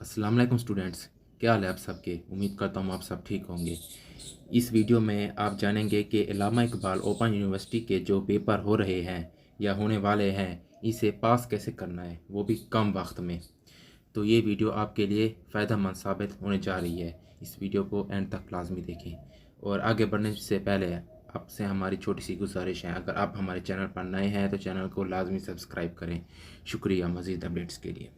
अस्सलाम वालेकुम स्टूडेंट्स। क्या हाल है आप सबके? उम्मीद करता हूँ आप सब ठीक होंगे। इस वीडियो में आप जानेंगे कि इल्लामा इकबाल ओपन यूनिवर्सिटी के जो पेपर हो रहे हैं या होने वाले हैं, इसे पास कैसे करना है, वो भी कम वक्त में। तो ये वीडियो आपके लिए फ़ायदेमंद साबित होने जा रही है। इस वीडियो को एंड तक लाजमी देखें। और आगे बढ़ने से पहले आपसे हमारी छोटी सी गुजारिश है, अगर आप हमारे चैनल पर नए हैं तो चैनल को लाजमी सब्सक्राइब करें। शुक्रिया मज़ीद अपडेट्स के लिए।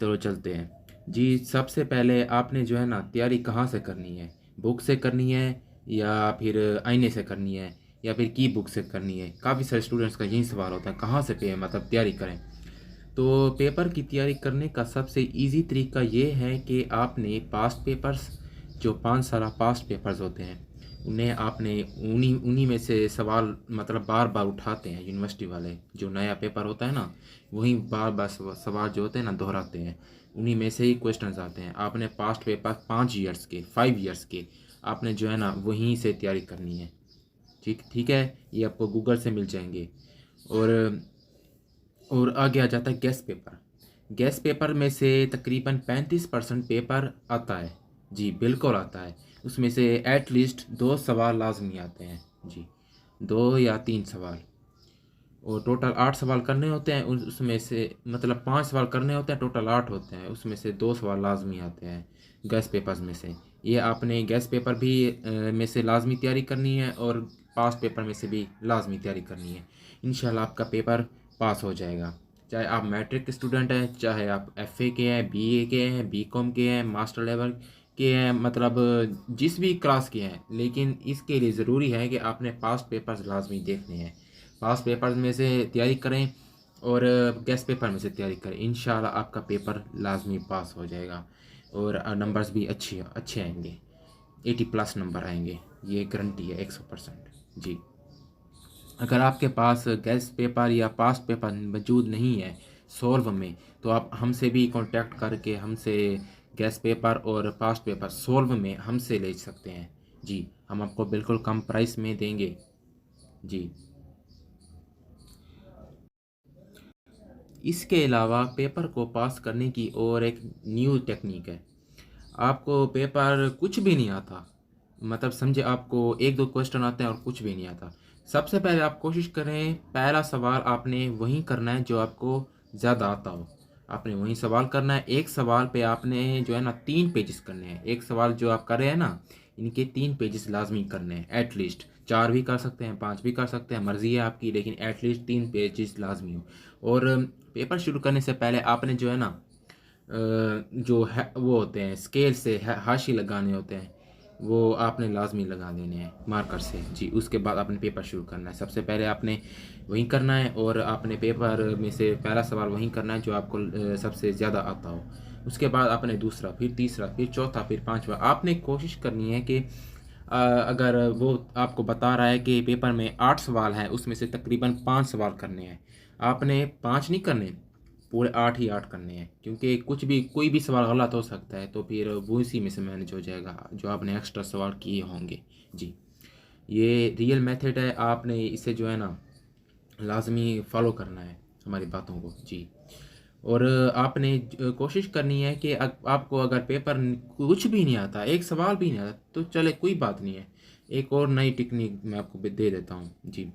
तो चलते हैं जी। सबसे पहले आपने जो है ना तैयारी कहाँ से करनी है? बुक से करनी है या फिर आईने से करनी है या फिर की बुक से करनी है? काफ़ी सारे स्टूडेंट्स का यही सवाल होता है, कहाँ से पे मतलब तैयारी करें। तो पेपर की तैयारी करने का सबसे इजी तरीका ये है कि आपने पास्ट पेपर्स, जो 5 साल पास्ट पेपर्स होते हैं, उन्हें आपने उन्हीं उन्हीं में से सवाल मतलब बार बार उठाते हैं यूनिवर्सिटी वाले। जो नया पेपर होता है ना, वही बार बार सवाल जो होते हैं ना दोहराते हैं, उन्हीं में से ही क्वेश्चंस आते हैं। आपने पास्ट पेपर 5 ईयर्स के 5 ईयर्स के आपने जो है ना वहीं से तैयारी करनी है। ठीक ठीक है, ये आपको गूगल से मिल जाएंगे। और और आगे आ जाता है गेस्ट पेपर। गेस्ट पेपर में से तकरीबन 35% पेपर आता है। जी बिल्कुल आता है। उसमें से एट लीस्ट 2 सवाल लाजमी आते हैं। जी 2 या 3 सवाल। और टोटल 8 सवाल करने होते हैं। उसमें से मतलब 5 सवाल करने होते हैं, टोटल 8 होते हैं। उसमें से 2 सवाल लाजमी आते हैं गेस्ट पेपर्स में से। ये आपने गेस्ट पेपर भी में से लाजमी तैयारी करनी है और पास्ट पेपर में से भी लाजमी तैयारी करनी है। इंशाल्लाह आपका पेपर पास हो जाएगा। चाहे आप मैट्रिक के स्टूडेंट हैं, चाहे आप एफए के हैं, बीए के हैं, बीकॉम के हैं, मास्टर लेवल के हैं, मतलब जिस भी क्लास के हैं, लेकिन इसके लिए ज़रूरी है कि आपने पास्ट पेपर्स लाजमी देखने हैं। पास्ट पेपर्स में से तैयारी करें और गेस्ट पेपर में से तैयारी करें। इंशाल्लाह आपका पेपर लाजमी पास हो जाएगा और नंबर्स भी अच्छे अच्छे आएंगे। 80+ नंबर आएंगे, ये गारंटी है 100%। जी, अगर आपके पास गेस्ट पेपर या पास्ट पेपर मौजूद नहीं है सॉल्व में, तो आप हमसे भी कांटेक्ट करके हमसे गेस्ट पेपर और पास्ट पेपर सॉल्व में हमसे ले सकते हैं। जी, हम आपको बिल्कुल कम प्राइस में देंगे। जी, इसके अलावा पेपर को पास करने की और एक न्यू टेक्निक है। आपको पेपर कुछ भी नहीं आता, मतलब समझे आपको 1-2 क्वेश्चन आते हैं और कुछ भी नहीं आता। सबसे पहले आप कोशिश करें, पहला सवाल आपने वही करना है जो आपको ज़्यादा आता हो। आपने वही सवाल करना है। एक सवाल पे आपने जो है ना 3 पेजेस करने हैं। एक सवाल जो आप कर रहे हैं ना, इनके 3 पेजेस लाजमी करने हैं। एटलीस्ट 4 भी कर सकते हैं, 5 भी कर सकते हैं, मर्ज़ी है आपकी, लेकिन एटलीस्ट 3 पेजेस लाजमी हो। और पेपर शुरू करने से पहले आपने जो है ना जो है वो होते हैं स्केल से हाशी लगाने होते हैं, वो आपने लाजमी लगा देने हैं मार्कर से। जी, उसके बाद आपने पेपर शुरू करना है। सबसे पहले आपने वही करना है और आपने पेपर में से पहला सवाल वही करना है जो आपको सबसे ज़्यादा आता हो। उसके बाद आपने दूसरा, फिर तीसरा, फिर चौथा, फिर पांचवा। आपने कोशिश करनी है कि अगर वो आपको बता रहा है कि पेपर में 8 सवाल हैं, उसमें से तकरीबन 5 सवाल करने हैं, आपने 5 नहीं करने, पूरे 8 ही 8 करने हैं। क्योंकि कुछ भी कोई भी सवाल गलत हो सकता है, तो फिर वो इसी में से मैनेज हो जाएगा जो आपने एक्स्ट्रा सवाल किए होंगे। जी, ये रियल मेथड है, आपने इसे जो है ना लाजमी फॉलो करना है हमारी बातों को। जी, और आपने कोशिश करनी है कि आपको अगर पेपर कुछ भी नहीं आता, एक सवाल भी नहीं आता, तो चले कोई बात नहीं है। एक और नई टेक्निक मैं आपको दे देता हूँ। जी,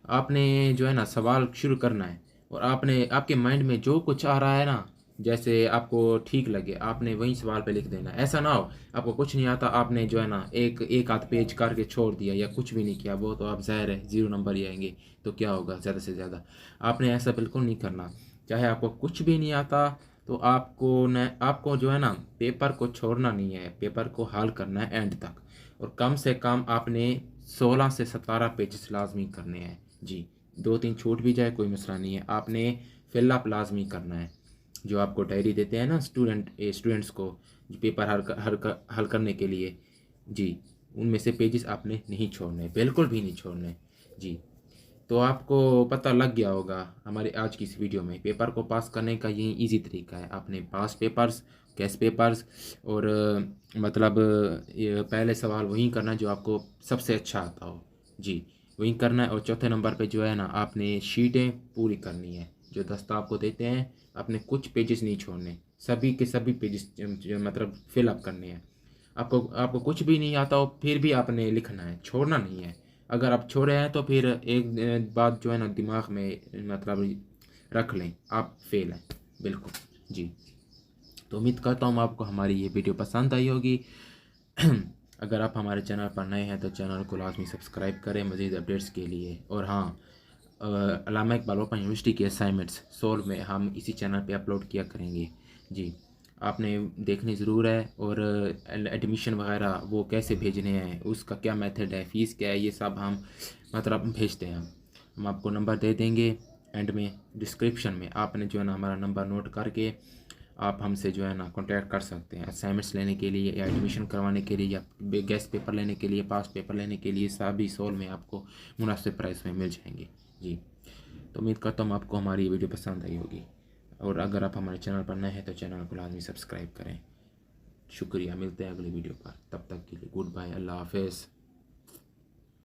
आपने जो है ना सवाल शुरू करना है और आपने आपके माइंड में जो कुछ आ रहा है ना, जैसे आपको ठीक लगे, आपने वही सवाल पे लिख देना। ऐसा ना हो आपको कुछ नहीं आता, आपने जो है ना एक एक आध पेज करके छोड़ दिया या कुछ भी नहीं किया, वो तो आप ज़ाहिर है 0 नंबर ही आएंगे। तो क्या होगा, ज़्यादा से ज़्यादा। आपने ऐसा बिल्कुल नहीं करना। चाहे आपको कुछ भी नहीं आता, तो आपको जो है ना पेपर को छोड़ना नहीं है, पेपर को हल करना है एंड तक। और कम से कम आपने 16 से 17 पेजेस लाजमी करने हैं। जी, 2-3 छूट भी जाए कोई मसला नहीं है, आपने फिलअप लाजमी करना है। जो आपको डायरी देते हैं ना स्टूडेंट्स को जो पेपर हल करने के लिए। जी, उनमें से पेजेस आपने नहीं छोड़ने, बिल्कुल भी नहीं छोड़ने। जी, तो आपको पता लग गया होगा हमारे आज की इस वीडियो में पेपर को पास करने का यही इजी तरीका है। आपने पास पेपर्स, गेस्ट पेपर्स और मतलब ये पहले सवाल वही करना जो आपको सबसे अच्छा आता हो। जी, वही करना है। और चौथे नंबर पे जो है ना आपने शीटें पूरी करनी है। जो दस्ता आपको देते हैं, आपने कुछ पेजेस नहीं छोड़ने, सभी के सभी पेजेस जो मतलब फिलअप करने हैं। आपको आपको कुछ भी नहीं आता हो फिर भी आपने लिखना है, छोड़ना नहीं है। अगर आप छोड़े हैं तो फिर एक बात जो है ना दिमाग में मतलब रख लें, आप फेल हैं बिल्कुल। जी, तो उम्मीद करता हूँ आपको हमारी ये वीडियो पसंद आई होगी। अगर आप हमारे चैनल पर नए हैं तो चैनल को लाजमी सब्सक्राइब करें मज़ीद अपडेट्स के लिए। और हाँ, अल्लामा इकबाल ओपन यूनिवर्सिटी के असाइनमेंट्स सोल्व में हम इसी चैनल पे अपलोड किया करेंगे। जी, आपने देखनी ज़रूर है। और एडमिशन वगैरह वो कैसे भेजने हैं, उसका क्या मेथड है, फ़ीस क्या है, ये सब हम मतलब भेजते हैं। हम आपको नंबर दे देंगे एंड में डिस्क्रिप्शन में। आपने जो है ना हमारा नंबर नोट करके आप हमसे जो है ना कांटेक्ट कर सकते हैं असाइनमेंट्स लेने के लिए या एडमिशन करवाने के लिए या गेस्ट पेपर लेने के लिए, पास्ट पेपर लेने के लिए। सभी सोल में आपको मुनासिब प्राइस में मिल जाएंगे। जी, तो उम्मीद करता हूँ आपको हमारी ये वीडियो पसंद आई होगी। और अगर आप हमारे चैनल पर नए हैं तो चैनल को लाजमी सब्सक्राइब करें। शुक्रिया, मिलते हैं अगली वीडियो पर। तब तक के लिए गुड बाय, अल्लाह हाफिज़।